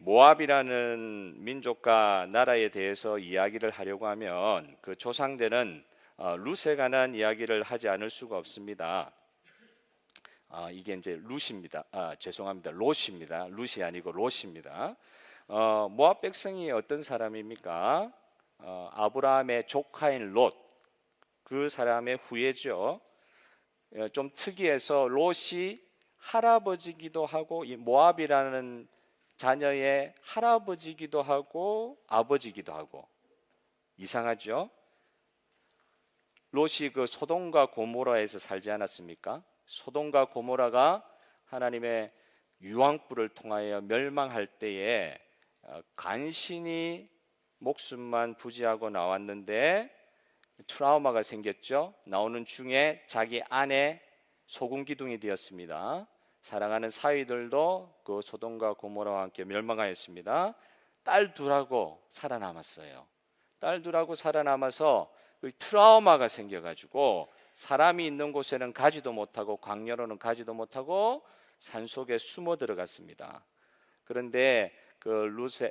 모압이라는 민족과 나라에 대해서 이야기를 하려고 하면 그 조상들은 룻에 관한 이야기를 하지 않을 수가 없습니다. 이게 이제 룻입니다. 죄송합니다. 롯입니다. 룻이 아니고 롯입니다. 모압 백성이 어떤 사람입니까? 아브라함의 조카인 롯, 그 사람의 후예죠. 좀 특이해서 롯이 할아버지기도 하고 이 모압이라는 자녀의 할아버지기도 하고 아버지기도 하고 이상하죠? 롯이 그 소돔과 고모라에서 살지 않았습니까? 소돔과 고모라가 하나님의 유황불을 통하여 멸망할 때에 간신히 목숨만 부지하고 나왔는데 트라우마가 생겼죠. 나오는 중에 자기 아내 소금 기둥이 되었습니다. 사랑하는 사위들도 그 소돔과 고모라와 함께 멸망하였습니다. 딸 둘하고 살아남았어요. 딸 둘하고 살아남아서 그 트라우마가 생겨가지고 사람이 있는 곳에는 가지도 못하고 광야로는 가지도 못하고 산속에 숨어 들어갔습니다. 그런데 그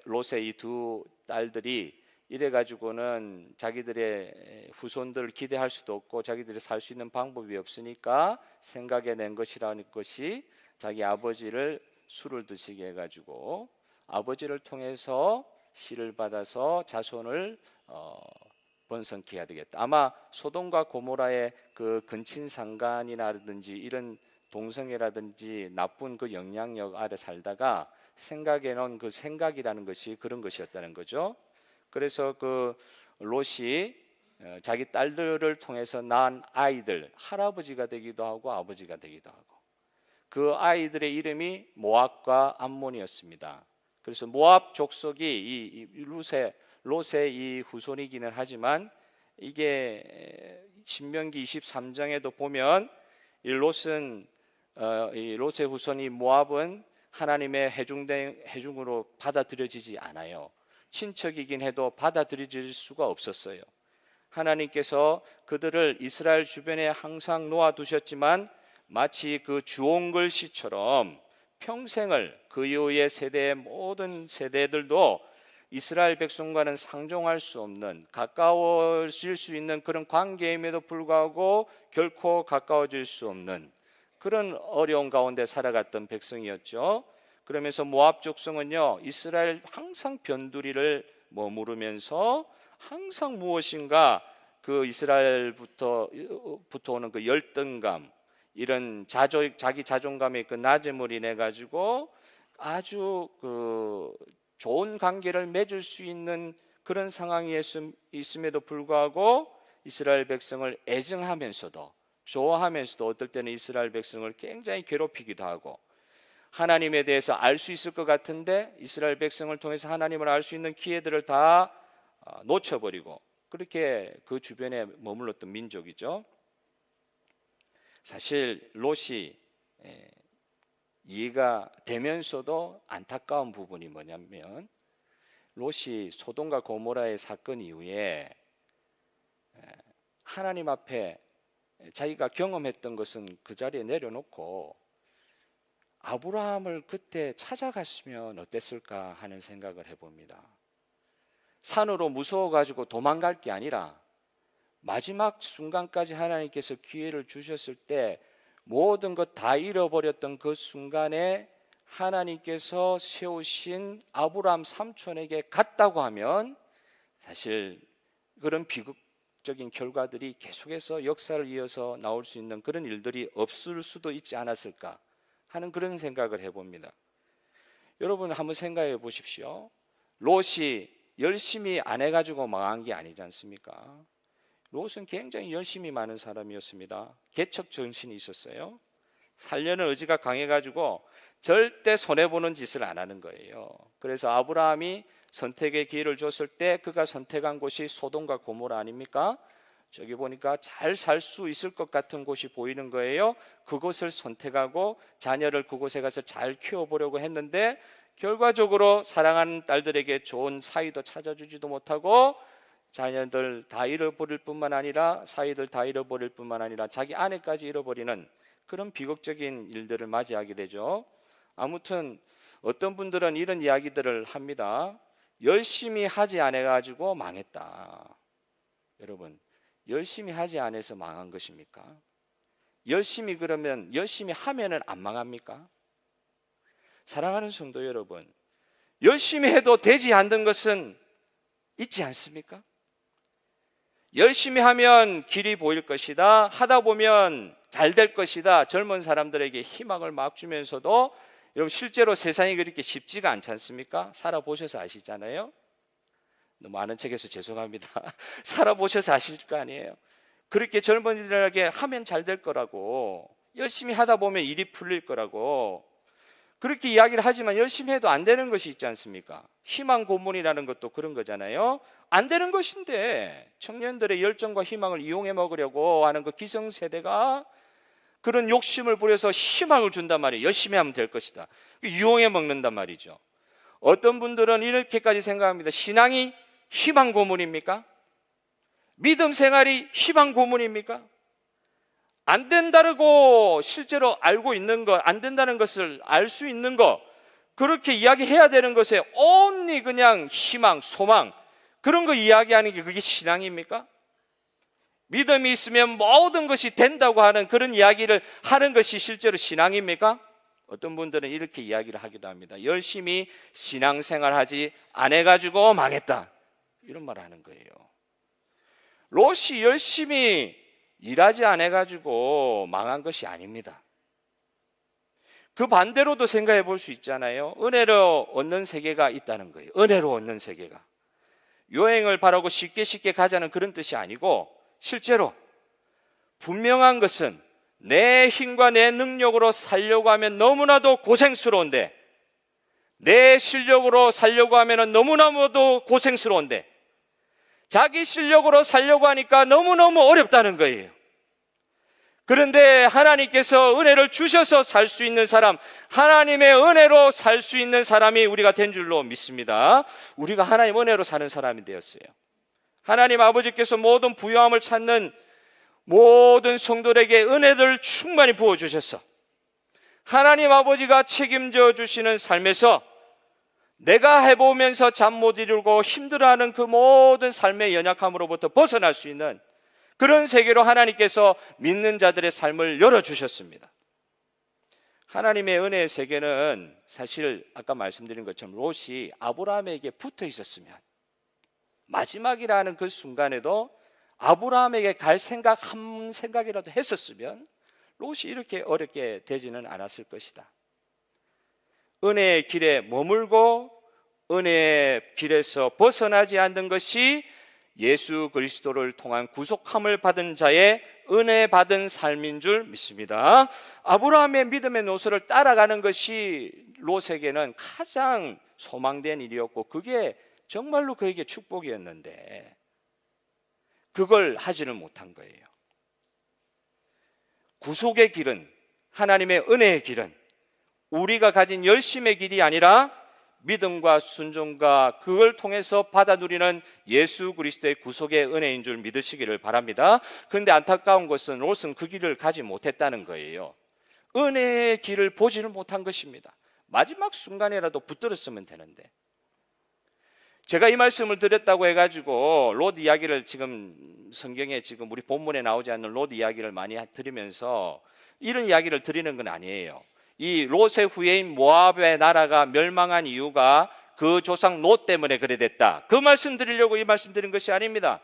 롯의 이 두 딸들이 이래가지고는 자기들의 후손들을 기대할 수도 없고 자기들이 살 수 있는 방법이 없으니까 생각해낸 것이라는 것이 자기 아버지를 술을 드시게 해가지고 아버지를 통해서 씨를 받아서 자손을 번성케 해야 되겠다. 아마 소돔과 고모라의 그 근친상간이라든지 이런 동성애라든지 나쁜 그 영향력 아래 살다가 생각해놓은 그 생각이라는 것이 그런 것이었다는 거죠. 그래서 그 롯이 자기 딸들을 통해서 낳은 아이들, 할아버지가 되기도 하고 아버지가 되기도 하고 그 아이들의 이름이 모압과 암몬이었습니다. 그래서 모압 족속이 이 롯의 이 후손이기는 하지만 이게 신명기 23장에도 보면 이 롯의 후손이 모압은 하나님의 회중으로 받아들여지지 않아요. 친척이긴 해도 받아들여질 수가 없었어요. 하나님께서 그들을 이스라엘 주변에 항상 놓아두셨지만 마치 그 주홍글씨처럼 평생을 그 이후의 세대의 모든 세대들도 이스라엘 백성과는 상종할 수 없는 가까워질 수 있는 그런 관계임에도 불구하고 결코 가까워질 수 없는 그런 어려운 가운데 살아갔던 백성이었죠. 그러면서 모압 족속은요 이스라엘 항상 변두리를 머무르면서 항상 무엇인가 그 이스라엘부터 오는 그 열등감 이런 자기 자존감의 그 낮음을 인해 가지고 아주 그 좋은 관계를 맺을 수 있는 그런 상황이 있음에도 불구하고 이스라엘 백성을 애정하면서도 좋아하면서도 어떨 때는 이스라엘 백성을 굉장히 괴롭히기도 하고 하나님에 대해서 알 수 있을 것 같은데 이스라엘 백성을 통해서 하나님을 알 수 있는 기회들을 다 놓쳐버리고 그렇게 그 주변에 머물렀던 민족이죠. 사실 롯이 이해가 되면서도 안타까운 부분이 뭐냐면 롯이 소돔과 고모라의 사건 이후에 하나님 앞에 자기가 경험했던 것은 그 자리에 내려놓고 아브라함을 그때 찾아갔으면 어땠을까 하는 생각을 해봅니다. 산으로 무서워가지고 도망갈 게 아니라 마지막 순간까지 하나님께서 기회를 주셨을 때 모든 것 다 잃어버렸던 그 순간에 하나님께서 세우신 아브라함 삼촌에게 갔다고 하면 사실 그런 비극적인 결과들이 계속해서 역사를 이어서 나올 수 있는 그런 일들이 없을 수도 있지 않았을까 하는 그런 생각을 해봅니다. 여러분 한번 생각해 보십시오. 롯이 열심히 안 해가지고 망한 게 아니지 않습니까? 롯은 굉장히 열심히 많은 사람이었습니다. 개척 정신이 있었어요. 살려는 의지가 강해가지고 절대 손해보는 짓을 안 하는 거예요. 그래서 아브라함이 선택의 기회를 줬을 때 그가 선택한 곳이 소돔과 고모라 아닙니까? 저기 보니까 잘 살 수 있을 것 같은 곳이 보이는 거예요. 그곳을 선택하고 자녀를 그곳에 가서 잘 키워보려고 했는데 결과적으로 사랑하는 딸들에게 좋은 사위도 찾아주지도 못하고 자녀들 다 잃어버릴 뿐만 아니라 사위들 다 잃어버릴 뿐만 아니라 자기 아내까지 잃어버리는 그런 비극적인 일들을 맞이하게 되죠. 아무튼 어떤 분들은 이런 이야기들을 합니다. 열심히 하지 않아가지고 망했다. 여러분, 열심히 하지 않아서 망한 것입니까? 그러면 열심히 하면은 안 망합니까? 사랑하는 성도 여러분, 열심히 해도 되지 않는 것은 있지 않습니까? 열심히 하면 길이 보일 것이다. 하다 보면 잘 될 것이다. 젊은 사람들에게 희망을 막 주면서도 여러분 실제로 세상이 그렇게 쉽지가 않지 않습니까? 살아보셔서 아시잖아요. 너무 아는 척해서 죄송합니다. 살아보셔서 아실 거 아니에요. 그렇게 젊은이들에게 하면 잘 될 거라고, 열심히 하다 보면 일이 풀릴 거라고 그렇게 이야기를 하지만 열심히 해도 안 되는 것이 있지 않습니까? 희망 고문이라는 것도 그런 거잖아요. 안 되는 것인데 청년들의 열정과 희망을 이용해 먹으려고 하는 그 기성세대가 그런 욕심을 부려서 희망을 준단 말이에요. 열심히 하면 될 것이다. 이용해 먹는단 말이죠. 어떤 분들은 이렇게까지 생각합니다. 신앙이 희망 고문입니까? 믿음 생활이 희망 고문입니까? 안 된다고 실제로 알고 있는 것, 안 된다는 것을 알 수 있는 것, 그렇게 이야기해야 되는 것에 only 그냥 희망, 소망 그런 거 이야기하는 게 그게 신앙입니까? 믿음이 있으면 모든 것이 된다고 하는 그런 이야기를 하는 것이 실제로 신앙입니까? 어떤 분들은 이렇게 이야기를 하기도 합니다. 열심히 신앙생활하지 않아가지고 망했다, 이런 말을 하는 거예요. 롯이 열심히 일하지 않아가지고 망한 것이 아닙니다. 그 반대로도 생각해 볼 수 있잖아요. 은혜로 얻는 세계가 있다는 거예요. 은혜로 얻는 세계가. 여행을 바라고 쉽게 가자는 그런 뜻이 아니고, 실제로 분명한 것은 내 힘과 내 능력으로 살려고 하면 너무나도 고생스러운데, 내 실력으로 살려고 하면 너무나도 고생스러운데, 자기 실력으로 살려고 하니까 너무너무 어렵다는 거예요. 그런데 하나님께서 은혜를 주셔서 살 수 있는 사람, 하나님의 은혜로 살 수 있는 사람이 우리가 된 줄로 믿습니다. 우리가 하나님 은혜로 사는 사람이 되었어요. 하나님 아버지께서 모든 부요함을 찾는 모든 성도들에게 은혜를 충만히 부어주셔서 하나님 아버지가 책임져 주시는 삶에서 내가 해보면서 잠 못 이루고 힘들어하는 그 모든 삶의 연약함으로부터 벗어날 수 있는 그런 세계로 하나님께서 믿는 자들의 삶을 열어주셨습니다. 하나님의 은혜의 세계는 사실 아까 말씀드린 것처럼 롯이 아브라함에게 붙어 있었으면 마지막이라는 그 순간에도 아브라함에게 갈 생각 한 생각이라도 했었으면 롯이 이렇게 어렵게 되지는 않았을 것이다. 은혜의 길에 머물고 은혜의 길에서 벗어나지 않는 것이 예수 그리스도를 통한 구속함을 받은 자의 은혜 받은 삶인 줄 믿습니다. 아브라함의 믿음의 노선을 따라가는 것이 롯에게는 가장 소망된 일이었고, 그게 정말로 그에게 축복이었는데 그걸 하지는 못한 거예요. 구속의 길은, 하나님의 은혜의 길은 우리가 가진 열심의 길이 아니라 믿음과 순종과 그걸 통해서 받아 누리는 예수 그리스도의 구속의 은혜인 줄 믿으시기를 바랍니다. 그런데 안타까운 것은 롯은 그 길을 가지 못했다는 거예요. 은혜의 길을 보지를 못한 것입니다. 마지막 순간에라도 붙들었으면 되는데, 제가 이 말씀을 드렸다고 해가지고 롯 이야기를 지금 성경에 지금 우리 본문에 나오지 않는 롯 이야기를 많이 드리면서 이런 이야기를 드리는 건 아니에요. 이 롯의 후예인 모압의 나라가 멸망한 이유가 그 조상 롯 때문에 그래 됐다, 그 말씀 드리려고 이 말씀 드린 것이 아닙니다.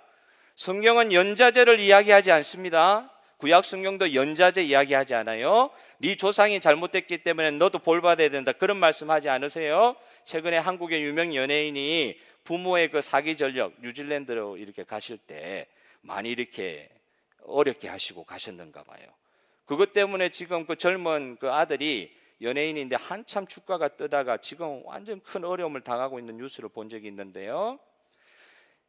성경은 연자제를 이야기하지 않습니다. 구약 성경도 연자제 이야기하지 않아요. 네 조상이 잘못됐기 때문에 너도 볼 받아야 된다, 그런 말씀하지 않으세요? 최근에 한국의 유명 연예인이 부모의 그 사기 전력, 뉴질랜드로 이렇게 가실 때 많이 이렇게 어렵게 하시고 가셨는가 봐요. 그것 때문에 지금 그 젊은 그 아들이 연예인인데 한참 주가가 뜨다가 지금 완전 큰 어려움을 당하고 있는 뉴스를 본 적이 있는데요.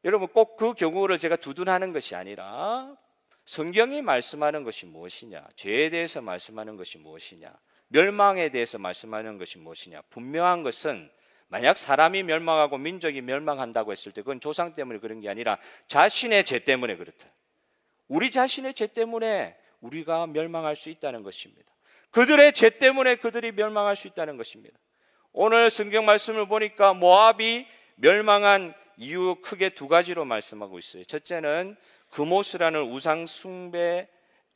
여러분, 꼭 그 경우를 제가 두둔하는 것이 아니라 성경이 말씀하는 것이 무엇이냐, 죄에 대해서 말씀하는 것이 무엇이냐, 멸망에 대해서 말씀하는 것이 무엇이냐. 분명한 것은 만약 사람이 멸망하고 민족이 멸망한다고 했을 때 그건 조상 때문에 그런 게 아니라 자신의 죄 때문에 그렇다. 우리 자신의 죄 때문에 우리가 멸망할 수 있다는 것입니다. 그들의 죄 때문에 그들이 멸망할 수 있다는 것입니다. 오늘 성경 말씀을 보니까 모압이 멸망한 이유 크게 두 가지로 말씀하고 있어요. 첫째는 그모스라는 우상 숭배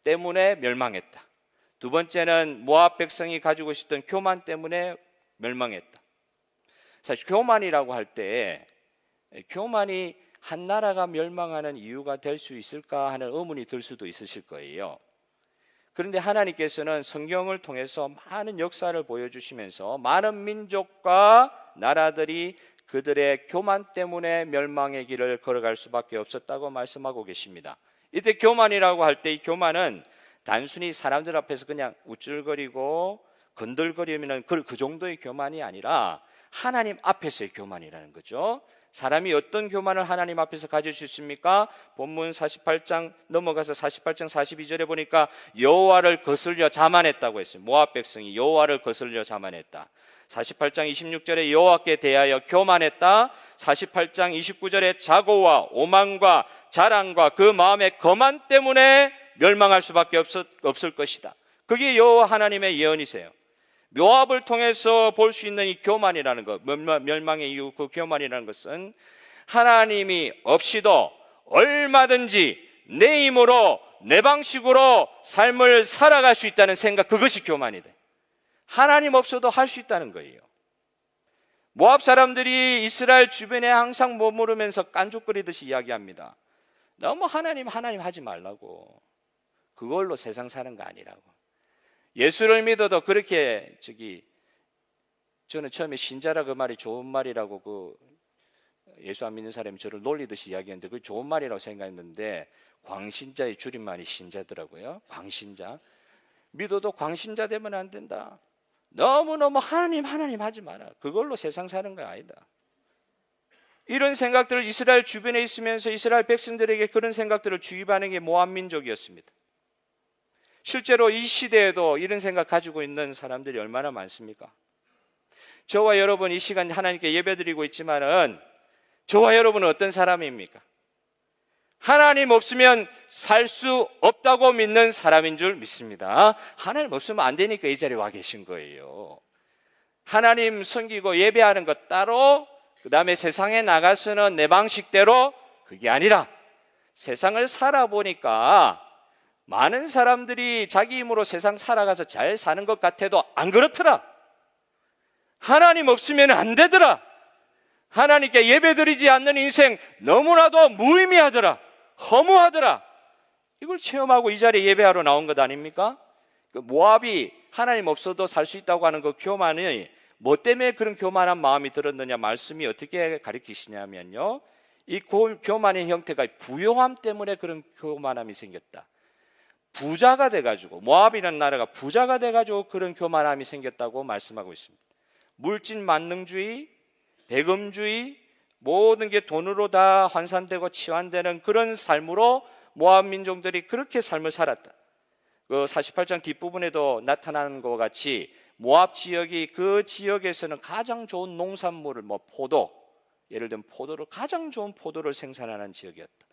때문에 멸망했다. 두 번째는 모압 백성이 가지고 있었던 교만 때문에 멸망했다. 사실 교만이라고 할 때 교만이 한 나라가 멸망하는 이유가 될 수 있을까 하는 의문이 들 수도 있으실 거예요. 그런데 하나님께서는 성경을 통해서 많은 역사를 보여주시면서 많은 민족과 나라들이 그들의 교만 때문에 멸망의 길을 걸어갈 수밖에 없었다고 말씀하고 계십니다. 이때 교만이라고 할 때 이 교만은 단순히 사람들 앞에서 그냥 우쭐거리고 건들거리면 그 정도의 교만이 아니라 하나님 앞에서의 교만이라는 거죠. 사람이 어떤 교만을 하나님 앞에서 가질 수 있습니까? 본문 48장 넘어가서 48장 42절에 보니까 여호와를 거슬려 자만했다고 했어요. 모압 백성이 여호와를 거슬려 자만했다. 48장 26절에 여호와께 대하여 교만했다. 48장 29절에 자고와 오만과 자랑과 그 마음의 거만 때문에 멸망할 수밖에 없을 것이다. 그게 여호와 하나님의 예언이세요. 모압을 통해서 볼 수 있는 이 교만이라는 것, 멸망의 이유 그 교만이라는 것은 하나님이 없이도 얼마든지 내 힘으로 내 방식으로 삶을 살아갈 수 있다는 생각, 그것이 교만이다. 하나님 없어도 할 수 있다는 거예요. 모압 사람들이 이스라엘 주변에 항상 머무르면서 깐족거리듯이 이야기합니다. 너무 하나님 하지 말라고. 그걸로 세상 사는 거 아니라고. 예수를 믿어도 그렇게 저는 처음에 신자라 그 말이 좋은 말이라고 예수 안 믿는 사람이 저를 놀리듯이 이야기했는데 그게 좋은 말이라고 생각했는데 광신자의 줄임말이 신자더라고요. 광신자. 믿어도 광신자 되면 안 된다. 너무너무 하나님 하지 마라. 그걸로 세상 사는 거 아니다. 이런 생각들을 이스라엘 주변에 있으면서 이스라엘 백성들에게 그런 생각들을 주입하는 게 모압 민족이었습니다. 실제로 이 시대에도 이런 생각 가지고 있는 사람들이 얼마나 많습니까? 저와 여러분 이 시간 하나님께 예배드리고 있지만은 저와 여러분은 어떤 사람입니까? 하나님 없으면 살 수 없다고 믿는 사람인 줄 믿습니다. 하나님 없으면 안 되니까 이 자리에 와 계신 거예요. 하나님 섬기고 예배하는 것 따로, 그 다음에 세상에 나가서는 내 방식대로, 그게 아니라 세상을 살아보니까 많은 사람들이 자기 힘으로 세상 살아가서 잘 사는 것 같아도 안 그렇더라. 하나님 없으면 안 되더라. 하나님께 예배드리지 않는 인생 너무나도 무의미하더라. 허무하더라. 이걸 체험하고 이 자리에 예배하러 나온 것 아닙니까? 모압이 하나님 없어도 살 수 있다고 하는 그 교만이 뭐 때문에 그런 교만한 마음이 들었느냐, 말씀이 어떻게 가르치시냐면요, 이 교만의 형태가 부요함 때문에 그런 교만함이 생겼다. 부자가 돼가지고, 모압이라는 나라가 부자가 돼가지고 그런 교만함이 생겼다고 말씀하고 있습니다. 물질 만능주의, 배금주의, 모든 게 돈으로 다 환산되고 치환되는 그런 삶으로 모압 민족들이 그렇게 삶을 살았다. 그 48장 뒷부분에도 나타나는 것과 같이 모압 지역이 그 지역에서는 가장 좋은 농산물을 포도, 예를 들면 포도를 가장 좋은 포도를 생산하는 지역이었다.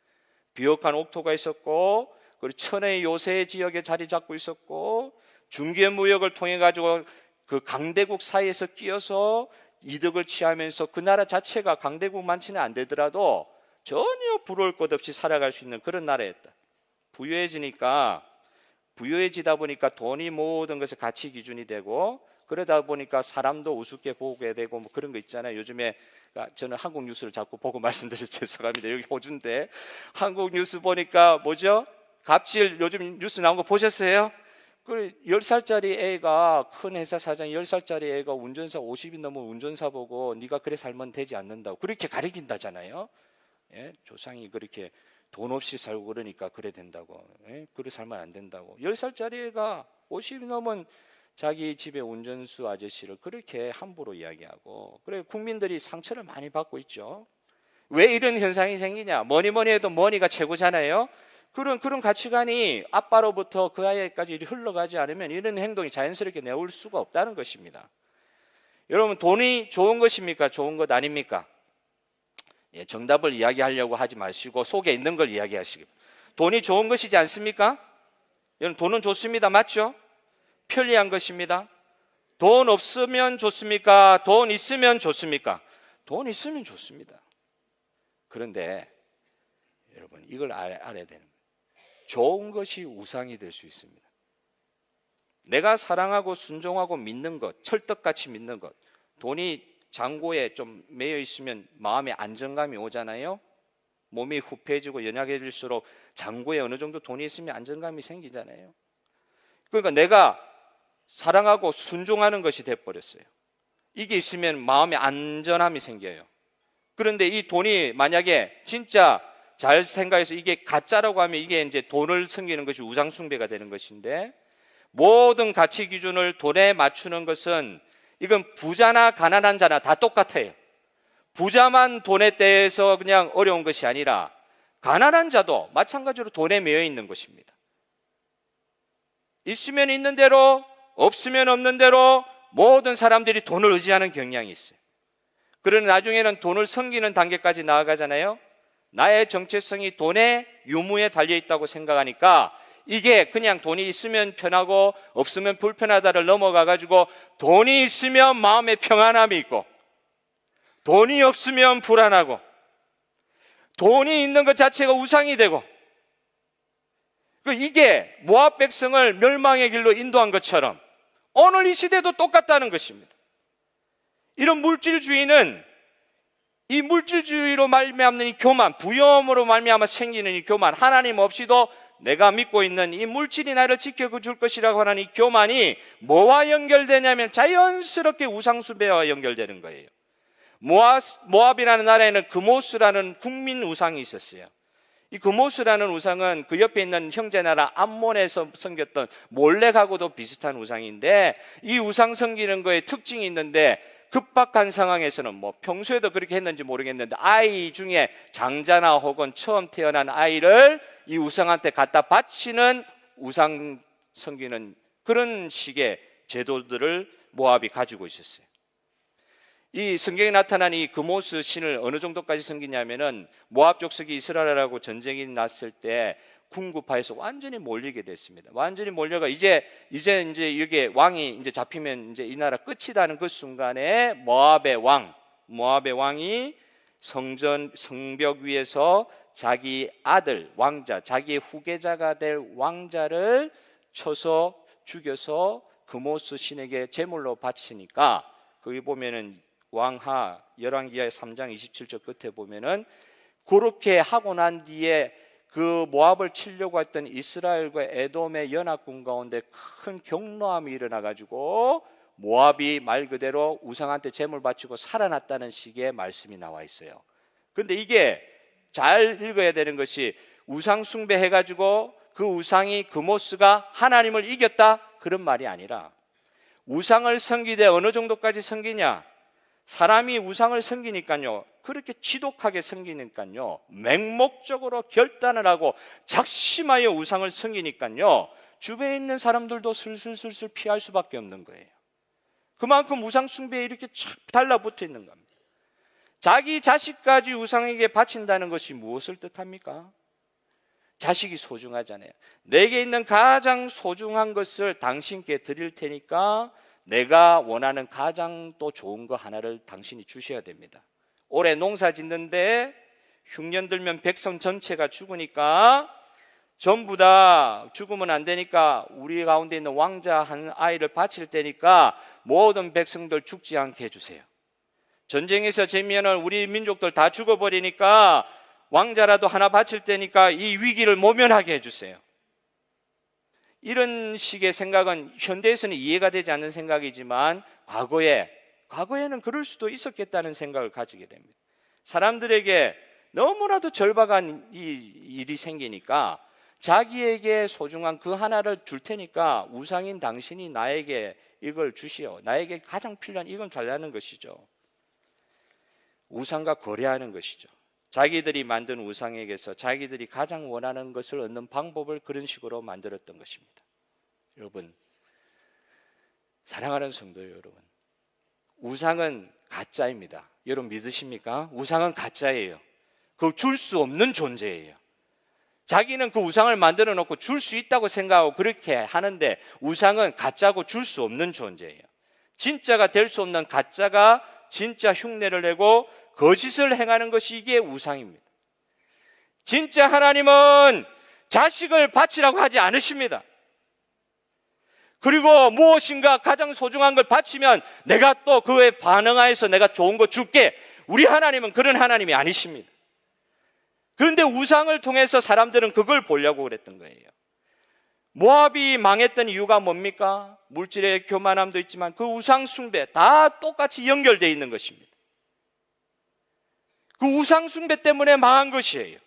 비옥한 옥토가 있었고, 그리고 천의 요새 지역에 자리 잡고 있었고, 중개 무역을 통해 가지고 그 강대국 사이에서 끼어서 이득을 취하면서 그 나라 자체가 강대국만치는 안 되더라도 전혀 부러울 것 없이 살아갈 수 있는 그런 나라였다. 부유해지다 보니까 돈이 모든 것의 가치 기준이 되고, 그러다 보니까 사람도 우습게 보게 되고 그런 거 있잖아요. 요즘에 저는 한국 뉴스를 자꾸 보고 말씀드려서 죄송합니다. 여기 호주인데 한국 뉴스 보니까 뭐죠? 갑질 요즘 뉴스 나온 거 보셨어요? 그 10살짜리 애가, 큰 회사 사장이 10살짜리 애가 운전사 50이 넘은 운전사 보고 네가 그래 살면 되지 않는다고 그렇게 가리킨다잖아요. 예? 조상이 그렇게 돈 없이 살고 그러니까 그래 된다고, 예? 그래 살면 안 된다고. 10살짜리 애가 50이 넘은 자기 집의 운전수 아저씨를 그렇게 함부로 이야기하고, 그래 국민들이 상처를 많이 받고 있죠. 왜 이런 현상이 생기냐? 뭐니 해도 머니가 최고잖아요. 그런 가치관이 아빠로부터 그 아이까지 흘러가지 않으면 이런 행동이 자연스럽게 내올 수가 없다는 것입니다. 여러분, 돈이 좋은 것입니까? 좋은 것 아닙니까? 예, 정답을 이야기하려고 하지 마시고 속에 있는 걸 이야기하시기. 돈이 좋은 것이지 않습니까? 여러분, 돈은 좋습니다. 맞죠? 편리한 것입니다. 돈 없으면 좋습니까? 돈 있으면 좋습니까? 돈 있으면 좋습니다. 그런데 여러분, 이걸 알아야 되는 거예요. 좋은 것이 우상이 될 수 있습니다. 내가 사랑하고 순종하고 믿는 것, 철떡같이 믿는 것, 돈이 잔고에 좀 매여 있으면 마음에 안정감이 오잖아요. 몸이 후패해지고 연약해질수록 잔고에 어느 정도 돈이 있으면 안정감이 생기잖아요. 그러니까 내가 사랑하고 순종하는 것이 돼버렸어요. 이게 있으면 마음에 안전함이 생겨요. 그런데 이 돈이 만약에 진짜 잘 생각해서 이게 가짜라고 하면 이게 이제 돈을 섬기는 것이 우상숭배가 되는 것인데, 모든 가치 기준을 돈에 맞추는 것은 이건 부자나 가난한 자나 다 똑같아요. 부자만 돈에 대해서 그냥 어려운 것이 아니라 가난한 자도 마찬가지로 돈에 매여 있는 것입니다. 있으면 있는 대로, 없으면 없는 대로 모든 사람들이 돈을 의지하는 경향이 있어요. 그러나 나중에는 돈을 섬기는 단계까지 나아가잖아요. 나의 정체성이 돈의 유무에 달려있다고 생각하니까 이게 그냥 돈이 있으면 편하고 없으면 불편하다를 넘어가가지고 돈이 있으면 마음에 평안함이 있고 돈이 없으면 불안하고 돈이 있는 것 자체가 우상이 되고, 이게 모압 백성을 멸망의 길로 인도한 것처럼 오늘 이 시대도 똑같다는 것입니다. 이런 물질주의는 이 물질주의로 말미암는 이 교만, 부여함으로 말미암아 생기는 이 교만, 하나님 없이도 내가 믿고 있는 이 물질이 나를 지켜줄 것이라고 하는 이 교만이 뭐와 연결되냐면 자연스럽게 우상숭배와 연결되는 거예요. 모압이라는 나라에는 그모스라는 국민 우상이 있었어요. 이 그모스라는 우상은 그 옆에 있는 형제 나라 암몬에서 섬겼던 몰렉하고도 비슷한 우상인데, 이 우상 섬기는 거에 특징이 있는데, 급박한 상황에서는 뭐 평소에도 그렇게 했는지 모르겠는데 아이 중에 장자나 혹은 처음 태어난 아이를 이 우상한테 갖다 바치는 우상 섬기는 그런 식의 제도들을 모압이 가지고 있었어요. 이 성경에 나타난 이 그모스 신을 어느 정도까지 섬기냐면은 모압 족속이 이스라엘하고 전쟁이 났을 때 궁구파에서 완전히 몰리게 됐습니다. 완전히 몰려가 이제 여기 왕이 이제 잡히면 이제 이 나라 끝이라는 그 순간에 모압의 왕이 성벽 위에서 자기 아들 왕자, 자기의 후계자가 될 왕자를 쳐서 죽여서 그모스 신에게 제물로 바치니까, 거기 보면은 왕하 열왕기하 3장 27절 끝에 보면은 그렇게 하고 난 뒤에 그 모압을 치려고 했던 이스라엘과 에돔의 연합군 가운데 큰 경노함이 일어나가지고 모압이 말 그대로 우상한테 제물 바치고 살아났다는 식의 말씀이 나와 있어요. 그런데 이게 잘 읽어야 되는 것이, 우상 숭배해가지고 그 우상이 그모스가 하나님을 이겼다 그런 말이 아니라, 우상을 섬기되 어느 정도까지 섬기냐, 사람이 우상을 섬기니까요, 그렇게 지독하게 섬기니까요, 맹목적으로 결단을 하고 작심하여 우상을 섬기니까요, 주변에 있는 사람들도 슬슬 피할 수밖에 없는 거예요. 그만큼 우상 숭배에 이렇게 착 달라붙어 있는 겁니다. 자기 자식까지 우상에게 바친다는 것이 무엇을 뜻합니까? 자식이 소중하잖아요. 내게 있는 가장 소중한 것을 당신께 드릴 테니까 내가 원하는 가장 또 좋은 거 하나를 당신이 주셔야 됩니다. 올해 농사 짓는데 흉년 들면 백성 전체가 죽으니까 전부 다 죽으면 안 되니까 우리 가운데 있는 왕자 한 아이를 바칠 테니까 모든 백성들 죽지 않게 해주세요. 전쟁에서 재미에는 우리 민족들 다 죽어버리니까 왕자라도 하나 바칠 테니까 이 위기를 모면하게 해주세요. 이런 식의 생각은 현대에서는 이해가 되지 않는 생각이지만 과거에는 그럴 수도 있었겠다는 생각을 가지게 됩니다. 사람들에게 너무나도 절박한 이 일이 생기니까 자기에게 소중한 그 하나를 줄 테니까 우상인 당신이 나에게 이걸 주시오, 나에게 가장 필요한 이건 달라는 것이죠. 우상과 거래하는 것이죠. 자기들이 만든 우상에게서 자기들이 가장 원하는 것을 얻는 방법을 그런 식으로 만들었던 것입니다. 여러분, 사랑하는 성도 여러분, 우상은 가짜입니다. 여러분 믿으십니까? 우상은 가짜예요. 그걸 줄 수 없는 존재예요. 자기는 그 우상을 만들어 놓고 줄 수 있다고 생각하고 그렇게 하는데, 우상은 가짜고 줄 수 없는 존재예요. 진짜가 될 수 없는 가짜가 진짜 흉내를 내고 거짓을 행하는 것이 이게 우상입니다. 진짜 하나님은 자식을 바치라고 하지 않으십니다. 그리고 무엇인가 가장 소중한 걸 바치면 내가 또 그에 반응하여서 내가 좋은 거 줄게. 우리 하나님은 그런 하나님이 아니십니다. 그런데 우상을 통해서 사람들은 그걸 보려고 그랬던 거예요. 모압이 망했던 이유가 뭡니까? 물질의 교만함도 있지만 그 우상 숭배 다 똑같이 연결되어 있는 것입니다. 그 우상 숭배 때문에 망한 것이에요.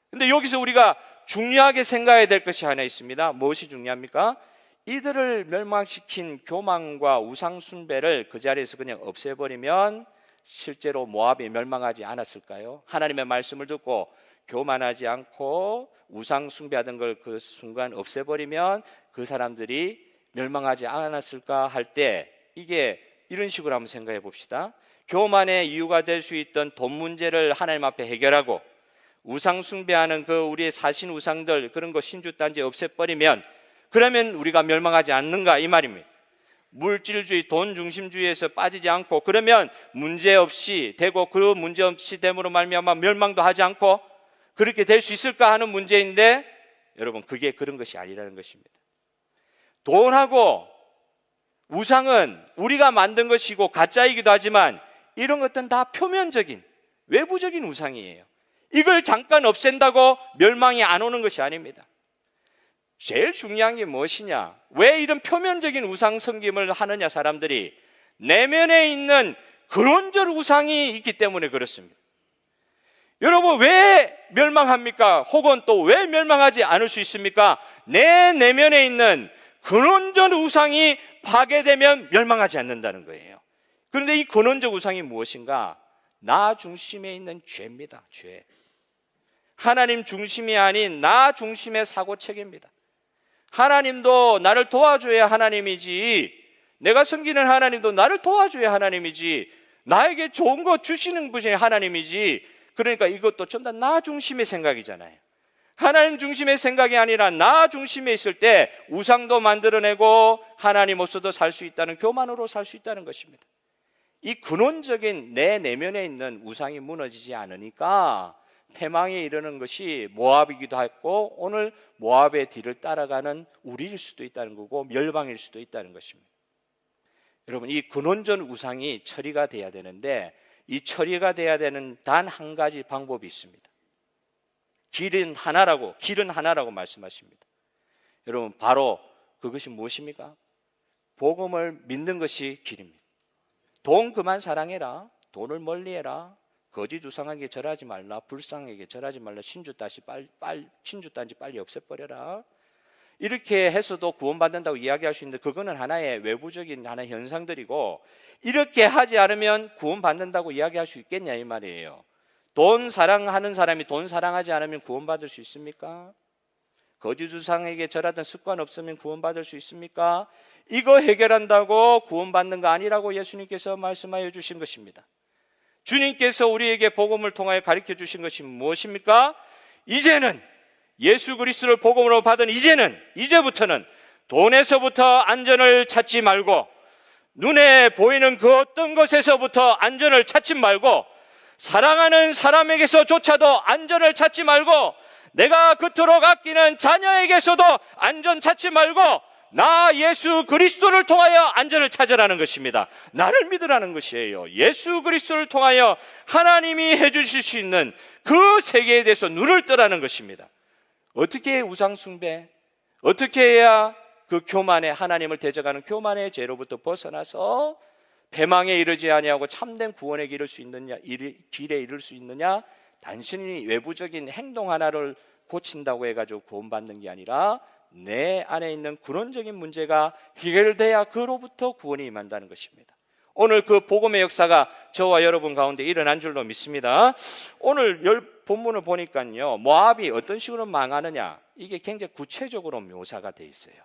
그런데 여기서 우리가 중요하게 생각해야 될 것이 하나 있습니다. 무엇이 중요합니까? 이들을 멸망시킨 교만과 우상 숭배를 그 자리에서 그냥 없애버리면 실제로 모압이 멸망하지 않았을까요? 하나님의 말씀을 듣고 교만하지 않고 우상 숭배하던 걸 그 순간 없애버리면 그 사람들이 멸망하지 않았을까 할 때 이게 이런 식으로 한번 생각해 봅시다. 교만의 이유가 될 수 있던 돈 문제를 하나님 앞에 해결하고 우상 숭배하는 그 우리의 사신 우상들 그런 거 신주단지 없애버리면 그러면 우리가 멸망하지 않는가 이 말입니다. 물질주의, 돈 중심주의에서 빠지지 않고 그러면 문제없이 되고 그 문제없이 됨으로 말미암아 멸망도 하지 않고 그렇게 될 수 있을까 하는 문제인데 여러분 그게 그런 것이 아니라는 것입니다. 돈하고 우상은 우리가 만든 것이고 가짜이기도 하지만 이런 것들은 다 표면적인 외부적인 우상이에요. 이걸 잠깐 없앤다고 멸망이 안 오는 것이 아닙니다. 제일 중요한 게 무엇이냐? 왜 이런 표면적인 우상 섬김을 하느냐 사람들이 내면에 있는 근원적 우상이 있기 때문에 그렇습니다. 여러분 왜 멸망합니까? 혹은 또 왜 멸망하지 않을 수 있습니까? 내 내면에 있는 근원적 우상이 파괴되면 멸망하지 않는다는 거예요. 그런데 이 근원적 우상이 무엇인가? 나 중심에 있는 죄입니다. 죄. 하나님 중심이 아닌 나 중심의 사고체계입니다. 하나님도 나를 도와줘야 하나님이지 내가 섬기는 하나님도 나를 도와줘야 하나님이지 나에게 좋은 거 주시는 분이 하나님이지 그러니까 이것도 좀 더 나 중심의 생각이잖아요. 하나님 중심의 생각이 아니라 나 중심에 있을 때 우상도 만들어내고 하나님 없어도 살 수 있다는 교만으로 살 수 있다는 것입니다. 이 근원적인 내 내면에 있는 우상이 무너지지 않으니까 패망에 이르는 것이 모압이기도 했고 오늘 모압의 뒤를 따라가는 우리일 수도 있다는 거고 멸망일 수도 있다는 것입니다. 여러분 이 근원적 우상이 처리가 돼야 되는데 이 처리가 돼야 되는 단 한 가지 방법이 있습니다. 길은 하나라고 말씀하십니다. 여러분 바로 그것이 무엇입니까? 복음을 믿는 것이 길입니다. 돈 그만 사랑해라. 돈을 멀리해라. 거짓 우상에게 절하지 말라. 불상에게 절하지 말라. 신주단지 빨리 없애버려라. 이렇게 해서도 구원받는다고 이야기할 수 있는데 그거는 하나의 외부적인 하나의 현상들이고 이렇게 하지 않으면 구원받는다고 이야기할 수 있겠냐 이 말이에요. 돈 사랑하는 사람이 돈 사랑하지 않으면 구원받을 수 있습니까? 거짓 우상에게 절하던 습관 없으면 구원받을 수 있습니까? 이거 해결한다고 구원받는 거 아니라고 예수님께서 말씀하여 주신 것입니다. 주님께서 우리에게 복음을 통하여 가르쳐 주신 것이 무엇입니까? 이제는 예수 그리스도를 복음으로 받은 이제부터는 돈에서부터 안전을 찾지 말고 눈에 보이는 그 어떤 것에서부터 안전을 찾지 말고 사랑하는 사람에게서조차도 안전을 찾지 말고 내가 그토록 아끼는 자녀에게서도 안전 찾지 말고 나 예수 그리스도를 통하여 안전을 찾으라는 것입니다. 나를 믿으라는 것이에요. 예수 그리스도를 통하여 하나님이 해주실 수 있는 그 세계에 대해서 눈을 뜨라는 것입니다. 어떻게 우상 숭배, 어떻게 해야 그 교만의 하나님을 대적하는 교만의 죄로부터 벗어나서 패망에 이르지 아니하고 참된 구원에 이를 수 있느냐, 길에 이를 수 있느냐? 단순히 외부적인 행동 하나를 고친다고 해가지고 구원받는 게 아니라 내 안에 있는 근원적인 문제가 해결돼야 그로부터 구원이 임한다는 것입니다. 오늘 그 복음의 역사가 저와 여러분 가운데 일어난 줄로 믿습니다. 오늘 본문을 보니까요, 모압이 어떤 식으로 망하느냐, 이게 굉장히 구체적으로 묘사가 돼 있어요.